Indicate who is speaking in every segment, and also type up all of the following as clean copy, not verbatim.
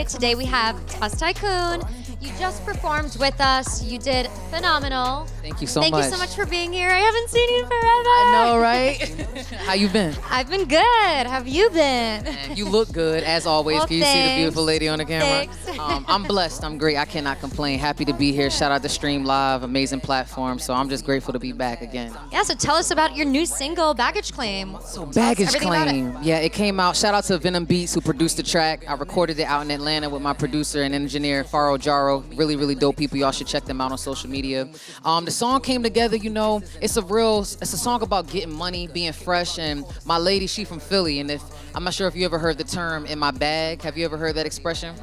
Speaker 1: Friday. Today we have Taz Tikoon. You just performed with us. You did phenomenal.
Speaker 2: Thank you so much.
Speaker 1: Thank you so much for being here. I haven't seen you in forever.
Speaker 2: I know, right? How you been?
Speaker 1: I've been good. How have you been?
Speaker 2: Man, you look good, as always.
Speaker 1: Well,
Speaker 2: Can you see the beautiful lady on the camera?
Speaker 1: Thanks.
Speaker 2: I'm blessed. I'm great. I cannot complain. Happy to be here. Shout out to Stream Live. Amazing platform. So I'm just grateful to be back again.
Speaker 1: Yeah, so tell us about your new single, Baggage Claim.
Speaker 2: So Baggage
Speaker 1: Everything about
Speaker 2: Claim. Yeah, it came out. Shout out to Venom Beats who produced the track. I recorded it out in Atlanta with my producer and engineer, Faro Jaro. Really, really dope people. Y'all should check them out on social media. The song came together, you know, it's a song about getting money, being fresh, and my lady, she from Philly, and I'm not sure if you ever heard the term "in my bag." Have you ever heard that expression?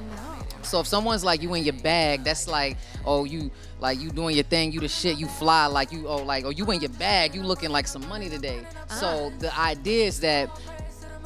Speaker 2: So if someone's like you in your bag, that's like, oh, you doing your thing, you the shit, you fly, like you, oh you in your bag, you looking like some money today. So the idea is that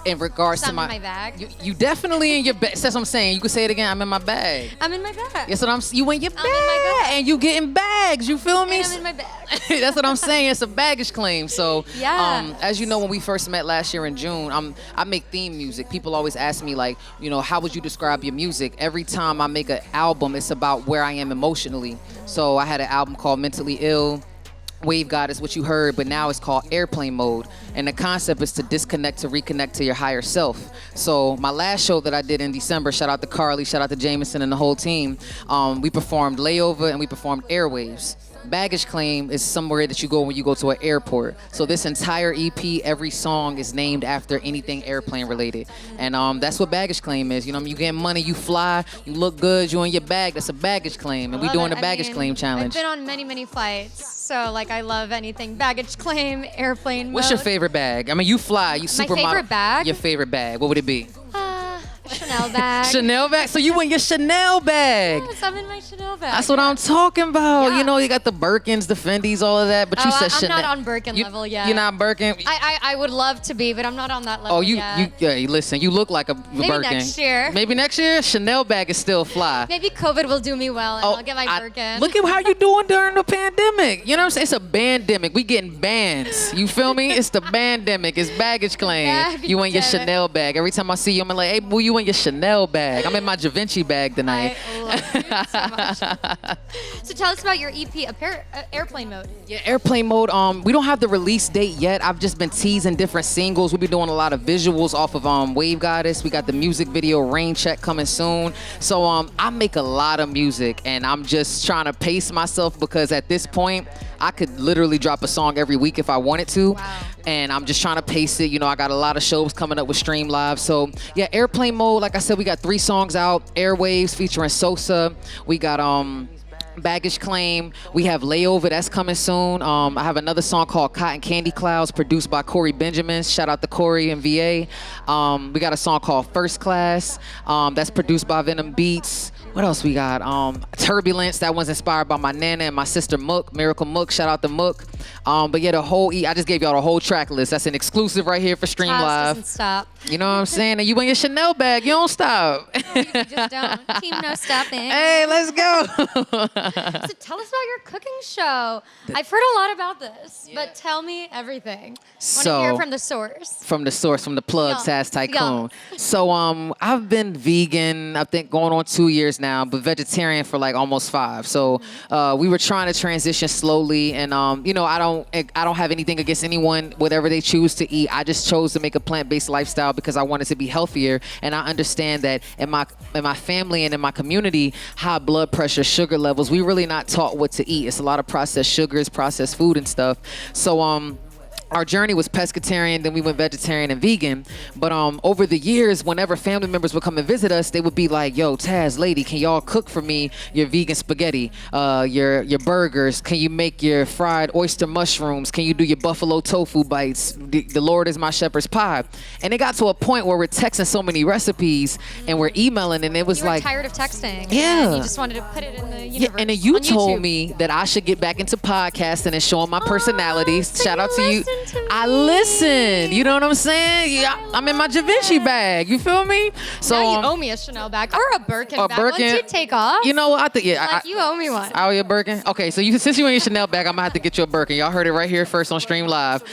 Speaker 2: in regards to
Speaker 1: my bag.
Speaker 2: You definitely in your bag. That's what I'm saying. You can say it again. I'm in my bag.
Speaker 1: I'm in my bag.
Speaker 2: That's what you in your bag.
Speaker 1: I'm in my bag.
Speaker 2: And you getting bags. You feel me?
Speaker 1: And I'm in my bag.
Speaker 2: That's what I'm saying. It's a baggage claim. So,
Speaker 1: yeah.
Speaker 2: As you know, when we first met last year in June, I make theme music. People always ask me, like, you know, how would you describe your music? Every time I make an album, it's about where I am emotionally. So I had an album called Mentally Ill. Wave God is what you heard, but now it's called Airplane Mode. And the concept is to disconnect to reconnect to your higher self. So my last show that I did in December, shout out to Carly, shout out to Jameson and the whole team, we performed Layover and we performed Airwaves. Baggage Claim is somewhere that you go when you go to an airport. So this entire EP, every song is named after anything airplane related. And that's what Baggage Claim is. You know, you get money, you fly, you look good, you in your bag. That's a baggage claim. And we doing a baggage claim challenge.
Speaker 1: I've been on many, many flights. So, like, I love anything baggage claim, airplane mode.
Speaker 2: What's your favorite bag? I mean, you fly, you supermodel.
Speaker 1: My favorite bag?
Speaker 2: Your favorite bag. What would it be?
Speaker 1: Chanel bag.
Speaker 2: Chanel bag? So you in your Chanel bag?
Speaker 1: Yes, I'm in my Chanel bag.
Speaker 2: That's what I'm talking about.
Speaker 1: Yeah.
Speaker 2: You know, you got the Birkins, the Fendis, all of that. But you said
Speaker 1: I'm
Speaker 2: Chanel.
Speaker 1: not on Birkin level yet.
Speaker 2: You're not Birkin?
Speaker 1: I would love to be, but I'm not on that level yet.
Speaker 2: Listen, you look like a
Speaker 1: Maybe
Speaker 2: Birkin.
Speaker 1: next year.
Speaker 2: Maybe next year? Chanel bag is still fly.
Speaker 1: Maybe COVID will do me well and I'll get my Birkin.
Speaker 2: Look at how you doing during the pandemic. You know what I'm saying? It's a bandemic. We getting bans. You feel me? It's the bandemic. It's baggage claim. You in your Chanel bag. Every time I see you, I'm like, hey, boo, you in your Chanel bag. I'm in my Da Vinci bag tonight.
Speaker 1: I love you so much. So tell us about your EP, Airplane Mode.
Speaker 2: Yeah, Airplane Mode. We don't have the release date yet. I've just been teasing different singles. We'll be doing a lot of visuals off of Wave Goddess. We got the music video Rain Check coming soon. So I make a lot of music, and I'm just trying to pace myself because at this point, I could literally drop a song every week if I wanted to.
Speaker 1: Wow.
Speaker 2: And I'm just trying to pace it. You know, I got a lot of shows coming up with Stream Live. So yeah, Airplane Mode, like I said, we got 3 songs out. Airwaves featuring Sosa. We got Baggage Claim. We have Layover, that's coming soon. I have another song called Cotton Candy Clouds produced by Corey Benjamin. Shout out to Corey and VA. We got a song called First Class. That's produced by Venom Beats. What else we got? Turbulence, that one's inspired by my nana and my sister Mook, Miracle Mook, shout out to Mook. But yeah, I just gave y'all the whole track list. That's an exclusive right here for Stream Live.
Speaker 1: Doesn't stop.
Speaker 2: You know what I'm saying? And you in your Chanel bag, you don't stop.
Speaker 1: No, you just don't. Team No Stopping.
Speaker 2: Hey, let's go.
Speaker 1: So tell us about your cooking show. I've heard a lot about this, but tell me everything. I want to hear from the source.
Speaker 2: From the source, from the plug, Taz Tikoon. So I've been vegan, I think going on 2 years now, but vegetarian for like almost 5. So we were trying to transition slowly, and you know, I don't have anything against anyone, whatever they choose to eat. I just chose to make a plant-based lifestyle because I wanted to be healthier, and I understand that in my family and in my community, high blood pressure, sugar levels, we really not taught what to eat. It's a lot of processed sugars, processed food and stuff. So our journey was pescatarian, then we went vegetarian and vegan. But over the years, whenever family members would come and visit us, they would be like, yo, Taz, lady, can y'all cook for me your vegan spaghetti, your burgers? Can you make your fried oyster mushrooms? Can you do your buffalo tofu bites? The Lord is my shepherd's pie. And it got to a point where we're texting so many recipes and we're emailing, and it was
Speaker 1: you were
Speaker 2: like,
Speaker 1: tired of texting.
Speaker 2: Yeah.
Speaker 1: And you just wanted to put it in the universe.
Speaker 2: Yeah, and then you told
Speaker 1: YouTube.
Speaker 2: me that I should get back into podcasting and showing my personality.
Speaker 1: So
Speaker 2: Shout out to you.
Speaker 1: to me.
Speaker 2: I listened. You know what I'm saying? Yeah, I'm in my Da Vinci bag. You feel me? So
Speaker 1: now you owe me a Chanel bag or a Birkin bag.
Speaker 2: Birkin.
Speaker 1: Once you take off,
Speaker 2: you know what? I think
Speaker 1: you owe me one.
Speaker 2: I owe you a Birkin. Okay, so since you in your Chanel bag, I'm gonna have to get you a Birkin. Y'all heard it right here first on Stream Live.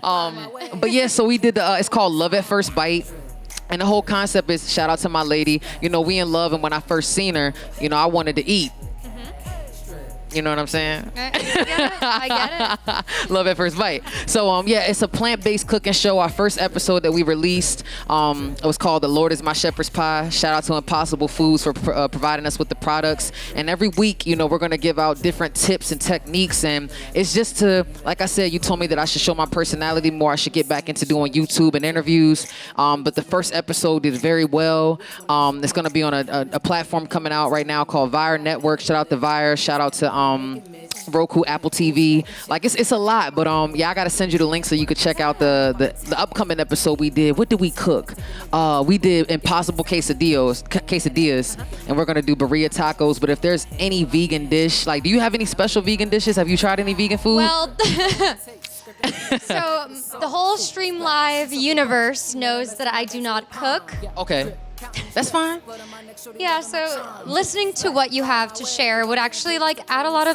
Speaker 2: But yeah, so we did it's called Love at First Bite. And the whole concept is, shout out to my lady, we in love, and when I first seen her, I wanted to eat. You know what I'm saying?
Speaker 1: I get it.
Speaker 2: Love at first bite. So, it's a plant-based cooking show. Our first episode that we released, it was called The Lord is My Shepherd's Pie. Shout out to Impossible Foods for providing us with the products. And every week, we're going to give out different tips and techniques. And it's just to, like I said, you told me that I should show my personality more. I should get back into doing YouTube and interviews. But the first episode did very well. It's going to be on a platform coming out right now called Vire Network. Shout out to Vire. Shout out to Roku, Apple TV. Like it's a lot, but I gotta send you the link so you could check out the upcoming episode we did. What did we cook? We did impossible quesadillas, and we're gonna do burrito tacos. But if there's any vegan dish, like, do you have any special vegan dishes? Have you tried any vegan food?
Speaker 1: Well, so the whole Stream Live universe knows that I do not cook.
Speaker 2: Okay. That's fine.
Speaker 1: Yeah, so listening to what you have to share would actually add a lot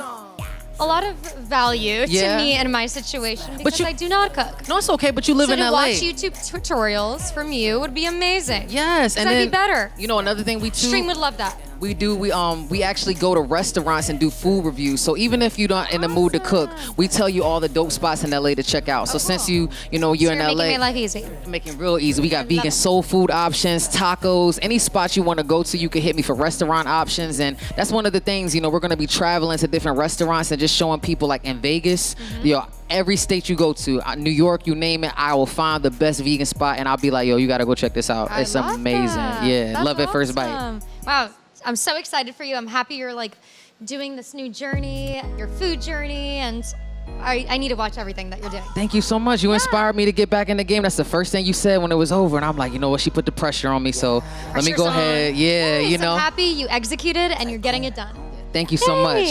Speaker 1: of value to me and my situation, because I do not cook.
Speaker 2: No, it's okay, but you live in LA.
Speaker 1: So to watch YouTube tutorials from you would be amazing.
Speaker 2: Yes, and
Speaker 1: that'd
Speaker 2: then
Speaker 1: be better.
Speaker 2: Another thing we too.
Speaker 1: Stream would love that.
Speaker 2: We actually go to restaurants and do food reviews. So even if you're not in the mood to cook, we tell you all the dope spots in LA to check out. So since you're in LA,
Speaker 1: making my life easy.
Speaker 2: Making it real easy. We got vegan soul food options, tacos, any spot you want to go to, you can hit me for restaurant options. And that's one of the things, we're going to be traveling to different restaurants and just showing people, like in Vegas, every state you go to, New York, you name it, I will find the best vegan spot and I'll be like, yo, you got to go check this out. It's amazing. Yeah,
Speaker 1: that's
Speaker 2: love at first bite.
Speaker 1: Awesome. Wow. I'm so excited for you. I'm happy you're doing this new journey, your food journey, and I need to watch everything that you're doing.
Speaker 2: Thank you so much. You inspired me to get back in the game. That's the first thing you said when it was over, and I'm like, you know what? She put the pressure on me, so let me go ahead. Yeah,
Speaker 1: I'm happy you executed and you're getting it done.
Speaker 2: Thank you so much.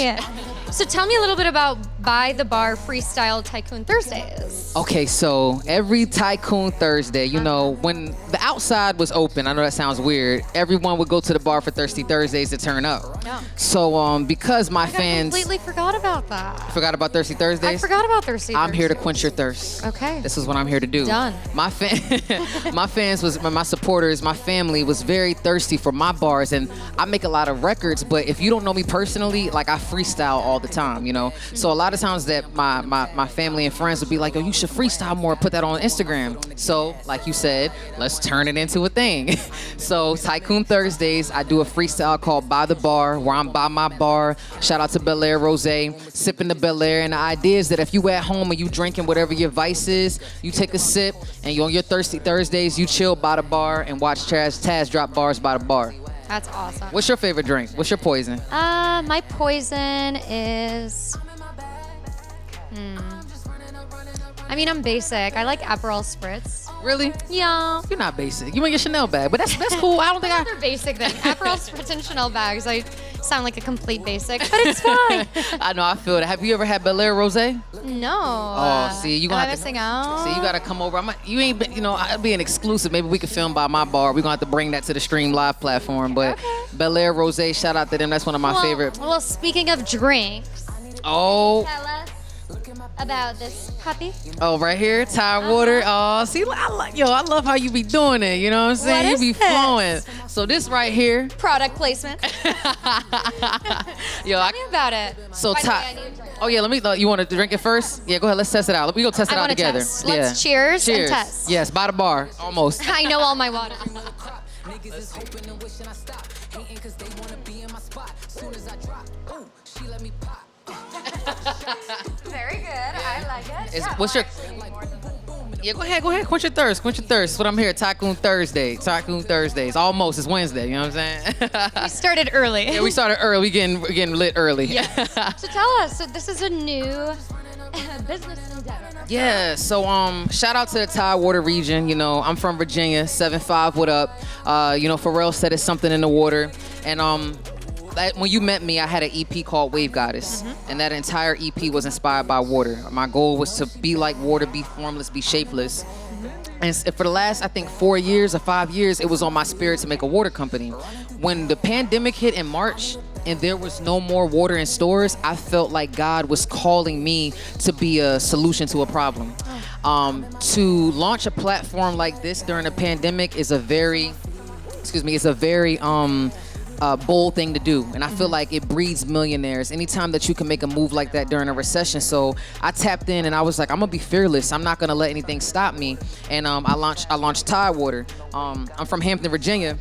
Speaker 1: So tell me a little bit about By the Bar Freestyle Tycoon Thursdays.
Speaker 2: Okay, so every Tycoon Thursday, when the outside was open, I know that sounds weird, everyone would go to the bar for Thirsty Thursdays to turn up. Yeah. So because my fans...
Speaker 1: I completely forgot about that.
Speaker 2: Forgot about Thirsty Thursdays?
Speaker 1: I forgot about Thirsty Thursdays.
Speaker 2: I'm here to quench your thirst.
Speaker 1: Okay.
Speaker 2: This is what I'm here to do.
Speaker 1: Done.
Speaker 2: My fans my supporters, my family was very thirsty for my bars, and I make a lot of records, but if you don't know me personally, I freestyle all the time, So a lot of times that my family and friends would be like, oh, you should freestyle more, put that on Instagram. So like you said, let's turn it into a thing. So Tycoon Thursdays, I do a freestyle called By the Bar, where I'm by my bar. Shout out to Belaire Rosé, sipping the Belaire. And the idea is that if you at home and you drinking whatever your vice is, you take a sip, and you on your Thirsty Thursdays, you chill by the bar and watch Taz drop bars by the bar.
Speaker 1: That's awesome.
Speaker 2: What's your favorite drink? What's your poison?
Speaker 1: My poison is... I'm basic. I like Aperol Spritz.
Speaker 2: Really?
Speaker 1: Yeah.
Speaker 2: You're not basic. You in your Chanel bag, but that's cool. I don't think
Speaker 1: Another basic thing. Aperol Spritz and Chanel bags. I sound like a complete basic, but it's fine.
Speaker 2: I know. I feel that. Have you ever had Belaire Rosé?
Speaker 1: No.
Speaker 2: Oh, see, you gonna
Speaker 1: am I missing out?
Speaker 2: See, you gotta come over. You ain't been, I'd be an exclusive. Maybe we could film by my bar. We're gonna have to bring that to the Stream Live platform. But Belaire Rosé, shout out to them. That's one of my favorite.
Speaker 1: Well, speaking of drinks.
Speaker 2: Oh.
Speaker 1: Tell us about this puppy.
Speaker 2: Oh, right here, Tidewater. Oh, see, I love how you be doing it. You know what I'm saying?
Speaker 1: What
Speaker 2: you be
Speaker 1: is this?
Speaker 2: flowing. So this right here.
Speaker 1: Product placement.
Speaker 2: Tell
Speaker 1: me about it.
Speaker 2: So oh yeah, you want to drink it first? Yeah, go ahead. Let's test it out. We go test it out together.
Speaker 1: Test. Let's cheers and test.
Speaker 2: Yes, by the bar, almost.
Speaker 1: I know all my water. Very good. I like it.
Speaker 2: What's your... Yeah, go ahead. Quench your thirst. That's what I'm here. Tycoon Thursdays. Almost. It's Wednesday. You know what I'm saying?
Speaker 1: We started early.
Speaker 2: Yeah, we started early. We're getting lit early.
Speaker 1: Yes. So tell us. So this is a new business endeavor.
Speaker 2: Yeah. So shout out to the Tidewater region. I'm from Virginia. 7'5". What up? Pharrell said it's something in the water, and when you met me, I had an EP called Wave Goddess, and that entire EP was inspired by water. My goal was to be like water, be formless, be shapeless. And for the last, I think, 4 years or 5 years, it was on my spirit to make a water company. When the pandemic hit in March, and there was no more water in stores, I felt like God was calling me to be a solution to a problem. To launch a platform like this during a pandemic is a very bold thing to do, and I feel like it breeds millionaires anytime that you can make a move like that during a recession. So I tapped in and I was like, I'm gonna be fearless. I'm not gonna let anything stop me. And I launched Tidewater. I'm from Hampton, Virginia.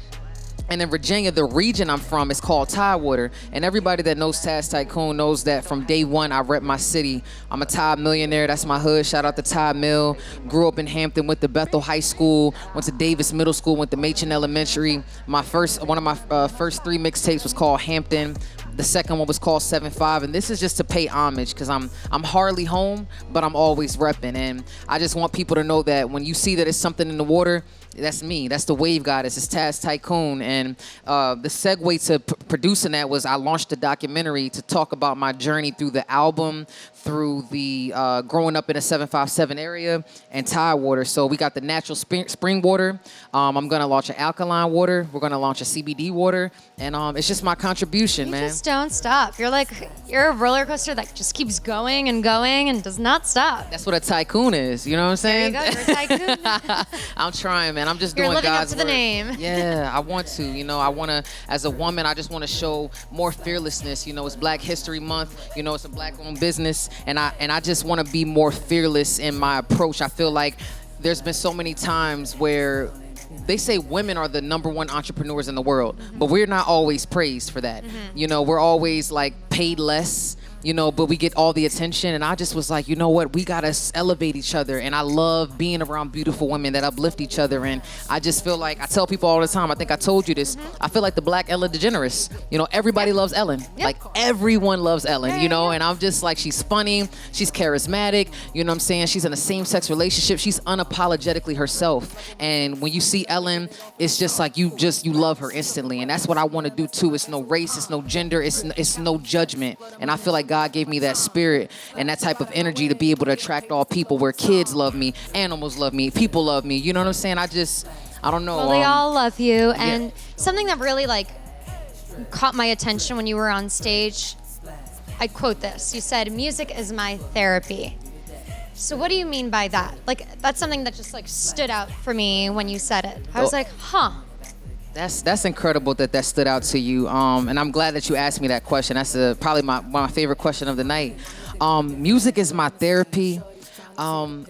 Speaker 2: And in Virginia, the region I'm from is called Tidewater. And everybody that knows Taz Tikoon knows that from day one, I rep my city. I'm a Tide millionaire. That's my hood. Shout out to Tide Mill. Grew up in Hampton, went to Bethel High School, went to Davis Middle School, went to Macon Elementary. One of my first 3 mixtapes was called Hampton. The second one was called 7-5, and this is just to pay homage because I'm hardly home, but I'm always repping. And I just want people to know that when you see that it's something in the water, that's me. That's the wave goddess. It's Taz Tikoon. And the segue to producing that was I launched a documentary to talk about my journey through the album, through the growing up in a 757 area, and Tidewater. So we got the natural spring water. I'm going to launch an alkaline water. We're going to launch a CBD water. And it's just my contribution, man.
Speaker 1: You just don't stop. You're a roller coaster that just keeps going and going and does not stop.
Speaker 2: That's what a tycoon is. You know what I'm saying?
Speaker 1: There you go. You're a tycoon.
Speaker 2: I'm trying, man. I'm just
Speaker 1: You're
Speaker 2: doing
Speaker 1: living
Speaker 2: God's
Speaker 1: up to the
Speaker 2: work.
Speaker 1: name.
Speaker 2: Yeah, I want to. I want to, as a woman, I just want to show more fearlessness. It's Black History Month. It's a Black-owned business. And I just want to be more fearless in my approach. I feel like there's been so many times where they say women are the #1 entrepreneurs in the world, but we're not always praised for that. We're always like paid less. But we get all the attention. And I just was like, you know what? We got to elevate each other. And I love being around beautiful women that uplift each other. And I just feel like, I tell people all the time, I think I told you this, I feel like the Black Ellen DeGeneres. Everybody loves Ellen. Like, everyone loves Ellen, and I'm just like, she's funny. She's charismatic. You know what I'm saying? She's in a same-sex relationship. She's unapologetically herself. And when you see Ellen, it's just like, you love her instantly. And that's what I want to do, too. It's no race. It's no gender. It's no judgment. And I feel like God gave me that spirit and that type of energy to be able to attract all people, where kids love me, animals love me, people love me. You know what I'm saying? I don't know.
Speaker 1: Well, they all love you. And something that really caught my attention when you were on stage, I quote this. You said, "Music is my therapy." So what do you mean by that? That's something that just stood out for me when you said it. I was like, huh.
Speaker 2: That's incredible that stood out to you, and I'm glad that you asked me that question. That's probably one of my favorite question of the night. Music is my therapy. I'll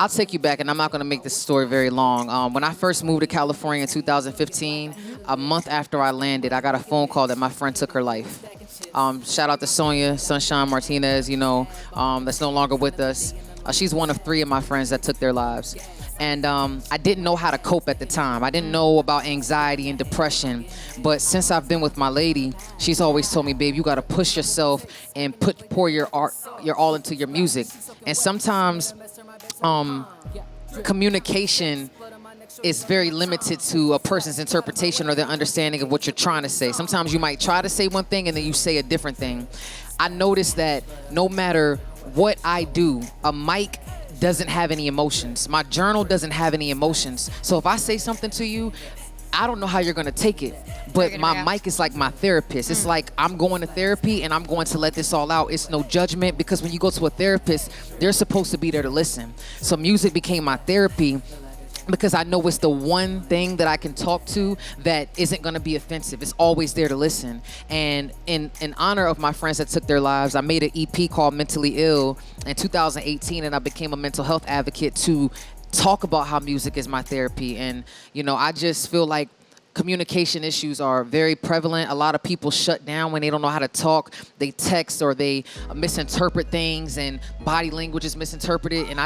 Speaker 2: take you back, and I'm not going to make this story very long. When I first moved to California in 2015, a month after I landed, I got a phone call that my friend took her life. Shout out to Sonia Sunshine Martinez, that's no longer with us. She's one of 3 of my friends that took their lives. And I didn't know how to cope at the time. I didn't know about anxiety and depression. But since I've been with my lady, she's always told me, babe, you got to push yourself and pour your all into your music. And sometimes communication is very limited to a person's interpretation or their understanding of what you're trying to say. Sometimes you might try to say one thing and then you say a different thing. I noticed that no matter what I do, a mic doesn't have any emotions. My journal doesn't have any emotions. So if I say something to you, I don't know how you're going to take it. But my mic is like my therapist. It's like I'm going to therapy and I'm going to let this all out. It's no judgment, because when you go to a therapist, they're supposed to be there to listen. So music became my therapy, because I know it's the one thing that I can talk to that isn't going to be offensive. It's always there to listen. And in honor of my friends that took their lives, I made an EP called Mentally Ill in 2018, and I became a mental health advocate to talk about how music is my therapy. And, I just feel like communication issues are very prevalent. A lot of people shut down when they don't know how to talk. They text or they misinterpret things, and body language is misinterpreted. And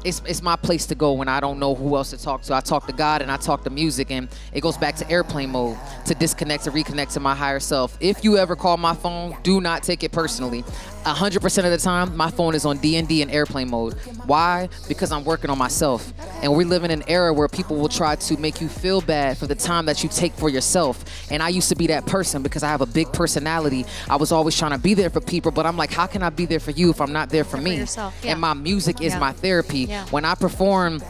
Speaker 2: it's my place to go when I don't know who else to talk to. I talk to God and I talk to music, and it goes back to airplane mode, to disconnect, to reconnect to my higher self. If you ever call my phone, do not take it personally. 100% of the time, my phone is on DND and airplane mode. Why? Because I'm working on myself. And we live in an era where people will try to make you feel bad for the time that you take for yourself. And I used to be that person because I have a big personality. I was always trying to be there for people, but I'm like, how can I be there for you if I'm not there for me?
Speaker 1: yourself, yeah.
Speaker 2: And my music is my therapy.
Speaker 1: Yeah.
Speaker 2: When I perform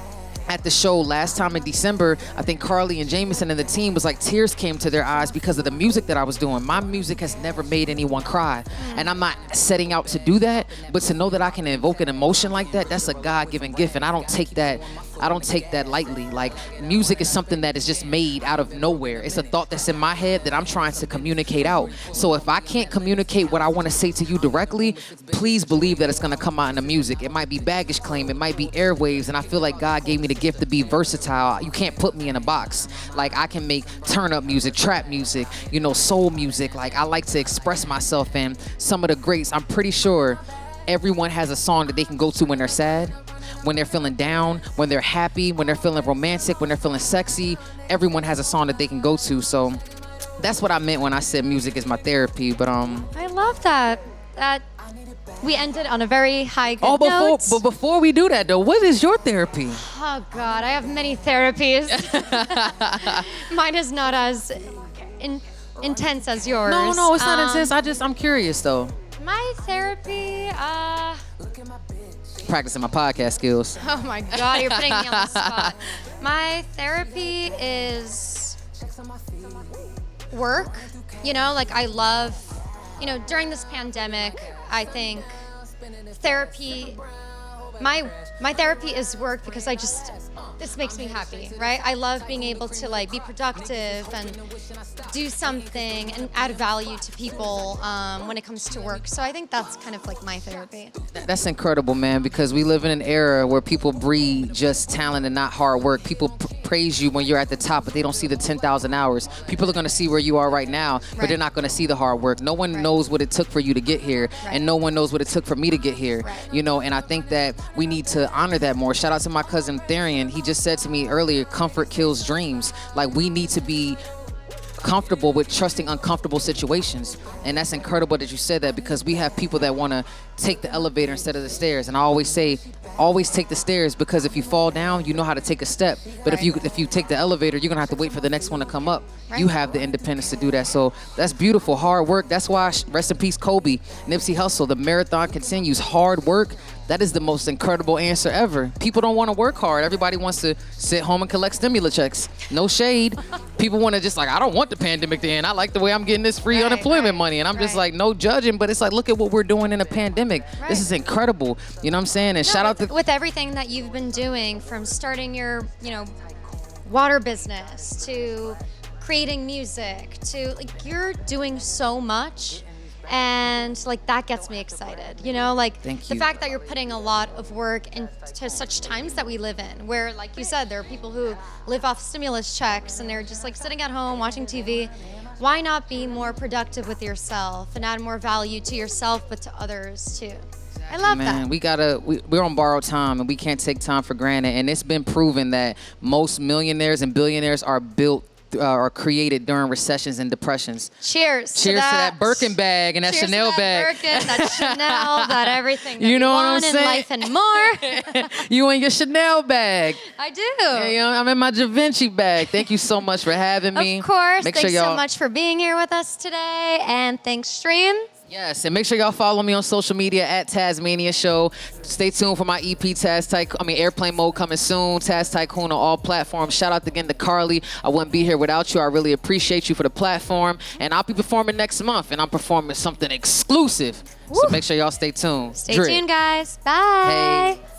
Speaker 2: at the show last time in December, I think Carly and Jameson and the team was like tears came to their eyes because of the music that I was doing. My music has never made anyone cry. And I'm not setting out to do that, but to know that I can evoke an emotion like that, that's a God-given gift. And I don't take that lightly. Like, music is something that is just made out of nowhere. It's a thought that's in my head that I'm trying to communicate out. So if I can't communicate what I want to say to you directly, please believe that it's going to come out in the music. It might be baggage claim, it might be airwaves, and I feel like God gave me the gift to be versatile. You can't put me in a box. Like, I can make turn up music, trap music, soul music. Like, I like to express myself, and some of the greats, I'm pretty sure everyone has a song that they can go to when they're sad, when they're feeling down, when they're happy, when they're feeling romantic, when they're feeling sexy. Everyone has a song that they can go to. So that's what I meant when I said music is my therapy. But
Speaker 1: I love that. We ended on a very high good note.
Speaker 2: But before we do that, though, what is your therapy?
Speaker 1: Oh, God, I have many therapies. Mine is not as intense as yours.
Speaker 2: No, it's not intense. I'm curious, though.
Speaker 1: My therapy,
Speaker 2: practicing my podcast skills.
Speaker 1: Oh, my God, you're putting me on the spot. My therapy is work. Like, I love, during this pandemic, I think therapy, my therapy is work because this makes me happy, right? I love being able to like be productive and do something and add value to people when it comes to work. So I think that's kind of like my therapy.
Speaker 2: That's incredible, man, because we live in an era where people breed just talent and not hard work. People praise you when you're at the top, but they don't see the 10,000 hours. People are going to see where you are right now, but they're not going to see the hard work. No one knows what it took for you to get here, and no one knows what it took for me to get here. And I think that we need to honor that more. Shout out to my cousin Therian. He just said to me earlier, comfort kills dreams. Like, we need to be comfortable with trusting uncomfortable situations. And that's incredible that you said that, because we have people that want to take the elevator instead of the stairs. And I always say, always take the stairs, because if you fall down, you know how to take a step. But if you take the elevator, you're gonna have to wait for the next one to come up. You have the independence to do that. So that's beautiful. Hard work. That's why, rest in peace, Kobe, Nipsey Hussle, the marathon continues. Hard work. That is the most incredible answer ever. People don't want to work hard. Everybody wants to sit home and collect stimulus checks. No shade. People want to just like, I don't want the pandemic to end. I like the way I'm getting this free unemployment money. And I'm just like, no judging, but it's like, look at what we're doing in a pandemic. This is incredible. You know what I'm saying? And shout out to...
Speaker 1: With everything that you've been doing, from starting your, water business to creating music to, like, you're doing so much. And like that gets me excited, the fact that you're putting a lot of work into such times that we live in, where, like you said, there are people who live off stimulus checks and they're just like sitting at home watching TV. Why not be more productive with yourself and add more value to yourself, but to others too? I love that.
Speaker 2: We're on borrowed time, and we can't take time for granted. And it's been proven that most millionaires and billionaires are created during recessions and depressions.
Speaker 1: Cheers
Speaker 2: to that Birkin bag and that Chanel bag.
Speaker 1: Birkin, that Chanel, that everything that
Speaker 2: you know
Speaker 1: what
Speaker 2: I'm
Speaker 1: in
Speaker 2: saying?
Speaker 1: life and more.
Speaker 2: You and your Chanel bag.
Speaker 1: I do.
Speaker 2: Yeah, I'm in my Da Vinci bag. Thank you so much for having me.
Speaker 1: Of course. Thanks so much for being here with us today. And thanks, Stream.
Speaker 2: Yes, and make sure y'all follow me on social media at Tasmania Show. Stay tuned for my EP, Airplane Mode, coming soon. Taz Tikoon on all platforms. Shout out again to Carly. I wouldn't be here without you. I really appreciate you for the platform. And I'll be performing next month, and I'm performing something exclusive. Woo. So make sure y'all stay tuned.
Speaker 1: Stay tuned, guys. Bye.
Speaker 2: Hey.